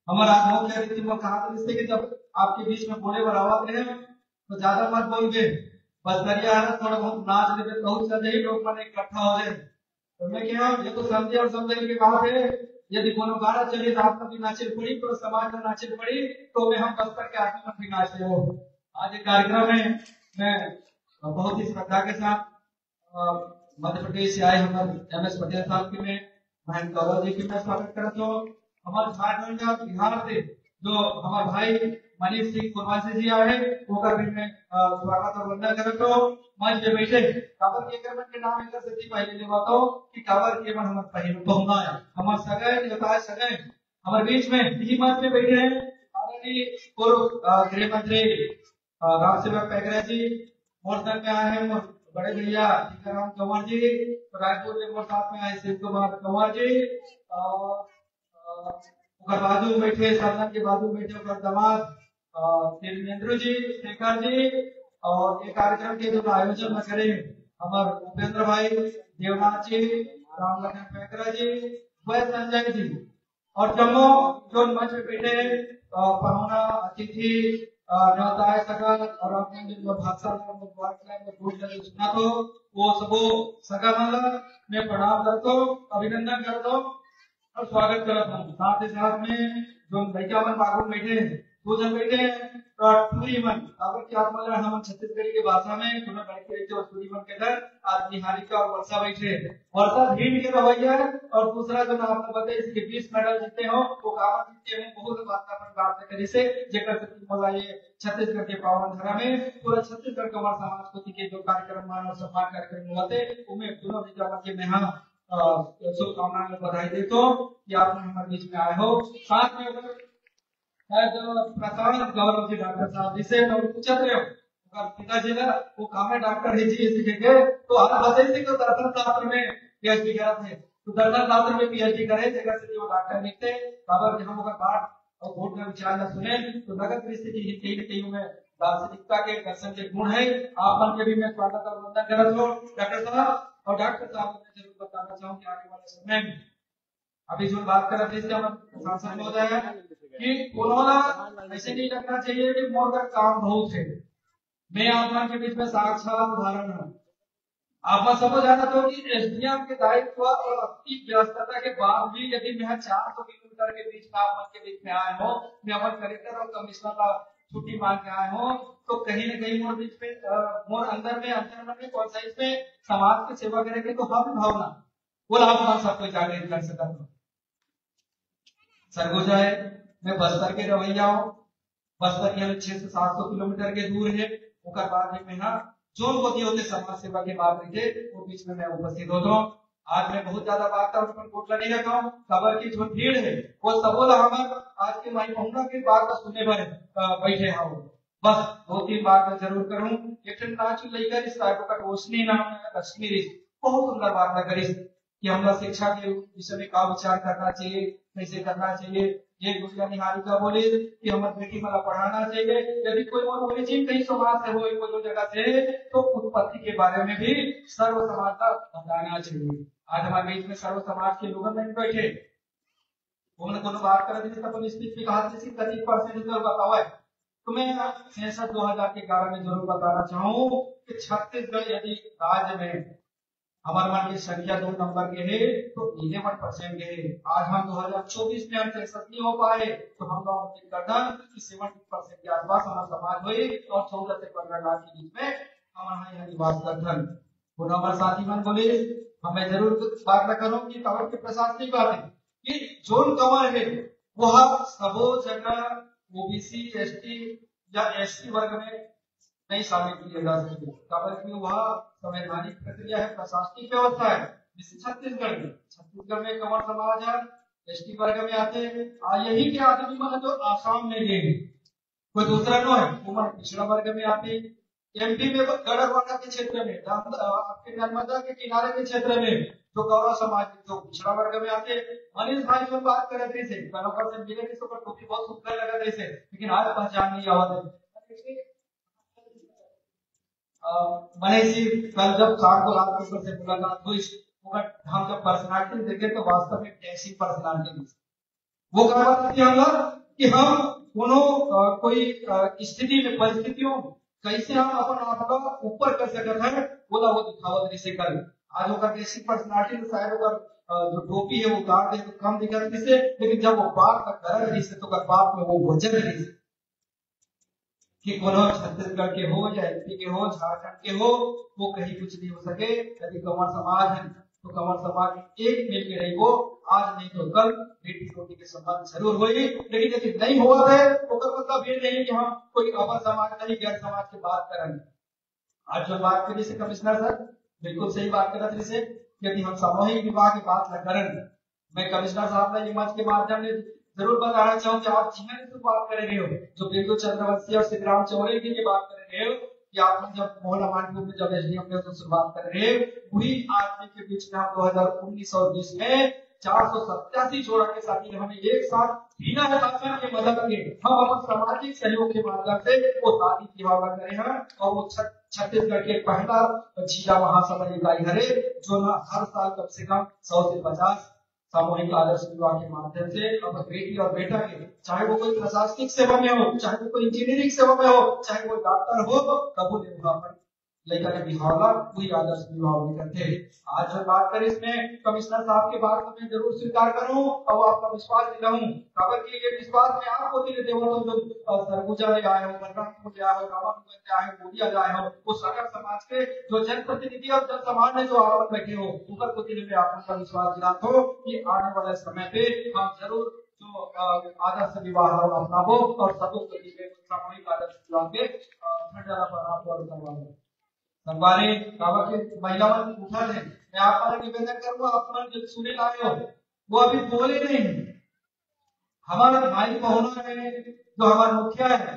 Speaker 4: हमारा मुख्य अतिथि में कहा था इससे कि जब आपके बीच में बोले बराबर रहे तो ज्यादा मत बोलिए, बस दरिया है थोड़ा बहुत नाच लेते बहुत सारे ही लोग मन इकट्ठा हो जाए तो मैं क्या ये तो समझे और समझे के बात है। यदि कोनो गाना चले तो आपका भी नाचिल पड़ी तो समाज में नाचिल पड़ी तो मैं हम बस्तर के आदमी में भी नाच ले। आज एक कार्यक्रम में मैं बहुत ही श्रद्धा के साथ मध्य प्रदेश से आए हमारे एम एस पटेल साहब की मैं महेंद्र गौरव जी की मैं स्वागत करता हूँ। हमारे झारखंड का बिहार से जो हमारे भाई मनीष सिंह कुरवासी जी आए होकर भी मैं स्वागत और वंदन करता हूँ। मंच पे बैठे काबर के क्रम के नाम एक सती पहले ले बातो कि काबर के मन हम पहले पहुंचा हमार सगय नेता सगय हमारे बीच में इसी मंच पे बैठे हैं आदरणीय पूर्व गृह मंत्री रामसेवक पैकरा जी मोर्चा में आए हैं बड़े भैया सीताराम कंवर जी रायपुर में मोर साथ में आए शिव कुमार कंवर जी बाजू बैठे सदन के बाजू बैठे दामाद तिरमेंद्र जी शेखर जी और ये कार्यक्रम के जो आयोजन में करे हमारे उपेंद्र भाई देवनाथ जी रामलखन पैकरा जी वह संजय जी और जम्मू जो मंच में बैठे पहुना अतिथि न्योताय सकल और अपने जो भाषा सुना तो वो सबो सगा माला मैं प्रणाम करता हूँ अभिनंदन करता हूँ और स्वागत करता हूँ। साथ ही साथ में जो लड़का मन बागो बैठे दो जन बैठे टूरी मन काबर की आप मतलब हम छत्तीसगढ़ी की भाषा में तुम्हें बैठ के रहते हो टूरी मन के दर आज निहारिका और वर्षा बैठे वर्षा भीड़ के रवैया और दूसरा जो आपको बताइए इसके 20 मेडल जीते हो वो काबर जीते हैं बहुत बात अपन बात करे से जेकर से मजा ये छत्तीसगढ़ के पावन धरा में पूरा छत्तीसगढ़ का समाज को के जो कार्यक्रम मानव सम्मान कार्यक्रम होते उनमें दोनों विद्यालय के में शुभकामनाएं बधाई देता हूँ कि आपने हमारे बीच में आए हो। साथ में जो प्रसाद गौरव जी डॉक्टर साहब जिसे मैं पूछते हो पिताजी ना वो काम में डॉक्टर हिजी सीखेंगे तो हर बच्चे को दर्शन शास्त्र में पीएचडी करा थे, तो दर्शन शास्त्र में पीएचडी करे जगह से वो डॉक्टर निकले खबर हम लोग बात और वोट का विचार न सुने तो नगद परिस्थिति कहीं न कहीं में दार्शनिकता के दर्शन के गुण है। आप मन के भी मैं स्वागत और वंदन करता हूँ डॉक्टर साहब। और डॉक्टर साहब मैं जरूर बताना चाहूँ कि आने वाले समय में अभी जो बात कर रहे थे हमारे सांसद महोदय है कि कोरोना ऐसे नहीं लगना चाहिए कि मोर का काम बहुत है। मैं आप मन के बीच में साक्षात उदाहरण हूँ। आप समझ आना तो कि एसडीएम के दायित्व और अपनी व्यस्तता के बाद भी यदि मैं 400 किलोमीटर के बीच में आप मन के बीच में आए हो, मैं अमर कलेक्टर और कमिश्नर का छुट्टी मांग के आए हो, तो कहीं न कहीं मोर बीच में मोर अंदर में कौन सा इसमें समाज की सेवा करेंगे तो हम भावना बोला आप सबको जागृत कर सकता हूँ। सरगोजा है, मैं बस्तर के रवैया हूँ, बस्तर यहाँ 600 से 700 किलोमीटर के दूर है। उसके बाद में यहाँ जो होती होते समाज सेवा के बात रखे वो बीच में मैं उपस्थित होता हूँ। आज मैं बहुत ज्यादा बात कोटला नहीं रखा हूँ, खबर की जो भीड़ है वो सबोला हमारे आज के माई बहुना की बात सुनने पर बैठे हैं। बस 2-3 बात मैं जरूर करूँ। एक नाच लेकर इस का रोशनी नाम है कश्मीरी बहुत सुंदर बात करी कि हम शिक्षा के विषय में क्या विचार करना चाहिए, कैसे करना चाहिए। ये गुड़िया निहारिका बोले कि हमारे बेटी मला पढ़ाना चाहिए। यदि कोई और बोले जी कहीं समाज से हो कोई जगह से तो उत्पत्ति के बारे में भी सर्व समाज का बताना चाहिए। आज हमारे बीच में सर्व समाज के लोग नहीं बैठे, उन्होंने बात कर रहे थे बताओ है तो मैं सेंसस 2011 में जरूर बताना चाहूँ कि छत्तीसगढ़ यदि राज्य में हमारे मन की संख्या 2 नंबर के है तो 11% के है। आज हम 2024 में हम सेंसस नहीं हो पाए तो हम लोग उम्मीद करता कि 70% के आसपास हमारा समाज हुई और 14 से 15 लाख के बीच में हमारा यहाँ निवास करता है। वो हमारे साथी मन बोले हमें जरूर बात करूँ कि कवर के प्रशासनिक बात है कि जोन कवर है वह सबो जगह ओबीसी एसटी या एसटी वर्ग में नहीं शामिल किए जा सकते। कवर की वह संवैधानिक प्रक्रिया है, प्रशासनिक व्यवस्था है। जैसे छत्तीसगढ़ में कंवर समाज है, एसटी वर्ग में आते हैं। यही के आदमी मान जो आसाम में गए कोई दूसरा नो है वो पिछड़ा वर्ग में आते। एमपी में गढ़वाड़ा के क्षेत्र में आपके नर्मदा के किनारे के क्षेत्र में जो गौरव समाज जो पिछड़ा वर्ग में आते। मनीष भाई जो बात कर रहे थे से मिले थे तो टोपी बहुत सुंदर लगा रहे थे लेकिन आज पहचान नहीं आवत है। मनीष जी कल जब शाम को रात को से मुलाकात हुई हम जब पर्सनालिटी देखे तो वास्तव में कैसी पर्सनालिटी वो कहते थे हम कि हम दोनों कोई स्थिति में परिस्थितियों कैसे हम अपन आप का ऊपर कर सकते हैं बोला वो दिखावत नहीं से कल आज होकर कैसी पर्सनालिटी शायद होकर जो टोपी है वो गाड़ दे तो कम दिखा से लेकिन जब वो बात का कर रही से तो बात में वो वजन रही कि कोनो छत्तीसगढ़ के हो या एमपी के हो झारखंड के हो वो कहीं कुछ नहीं हो सके। यदि कंवर समाज है तो कंवर समाज एक मिल के रही वो आज नहीं तो कल बेटी रोटी के संबंध जरूर होगी। लेकिन यदि नहीं हुआ है तो मतलब ये नहीं कि हम कोई अपर समाज नहीं गैर समाज की बात करेंगे। आज जो बात करी से कमिश्नर सर बिल्कुल सही बात कर रहे थे यदि हम सामूहिक विवाह की बात न करें। मैं कमिश्नर साहब ने मंच के माध्यम से जरूर बताना चाहूँ कि आप जिन्हें से बात कर रहे हो जो बिरजू चंद्रवंशी और सिद्धराम चौरे की बात कर रहे हो कि आप जब मोहल्ला मानपुर में जब एसडीएम ने तो शुरुआत कर रहे वही आदमी के बीच में हम 2019 और 20 में 487 जोड़ा के साथी हमें एक साथ बिना शासन के मदद के हम अपन सामाजिक सहयोग के माध्यम से वो शादी की भावना करे हैं और वो छत्तीसगढ़ के पहला जिला महासभा इकाई है जो हर साल कम से कम 100 से 50 सामूहिक आदर्श विवाह के माध्यम से अपने बेटी और बेटा के चाहे वो कोई प्रशासनिक सेवा में हो चाहे वो कोई इंजीनियरिंग सेवा में हो चाहे कोई डॉक्टर हो कबूल लेकर के बिहावला वही आदर्श विवाह करते हैं। आज जो बात करें इसमें कमिश्नर साहब के बात को मैं जरूर स्वीकार करूं और आपका विश्वास दिलाऊं खबर की ये विश्वास में आपको दिले देव जो सरगुजा में आए हो बलरामपुर में आए हो रामानुजन में आए हो बोलिया जाए हो वो सागर समाज के जो जनप्रतिनिधि और जन समाज में जो आप बैठे हो ऊपर को दिले में आपका विश्वास दिलाता हो कि आने वाले समय पे हम जरूर जो आदर्श विवाह अपनाबो और सबको सामूहिक आदर्श विवाह के करवाओ संगवारी बाबा के महिला उठा है। मैं आपका निवेदन करूंगा अपना जो सुने लाए हो वो अभी बोले नहीं। हमारे भाई बहनों ने जो हमारे मुखिया है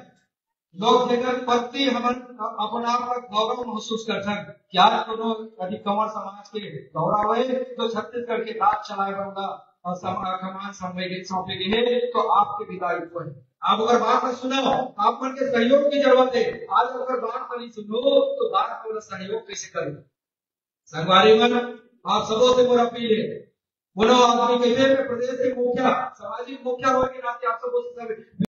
Speaker 4: लोग जेकर प्रति हमन अपन आप का गौरव महसूस कर सकते कि आज कोनो अधिक कंवर समाज के दौरा हुए तो छत्तीसगढ़ के राज चलाए बंगा और कमान सौंपे गए तो आपके विदाई को है। आप अगर बात में सुनो आप मन के सहयोग की जरूरत है। आज अगर बात पर सुनो तो बात पर सहयोग कैसे करें। संगवारी मन आप सबों से मोर अपील है, बोलो आदमी कैसे प्रदेश के मुखिया सामाजिक मुखिया होने के नाते आप सबों से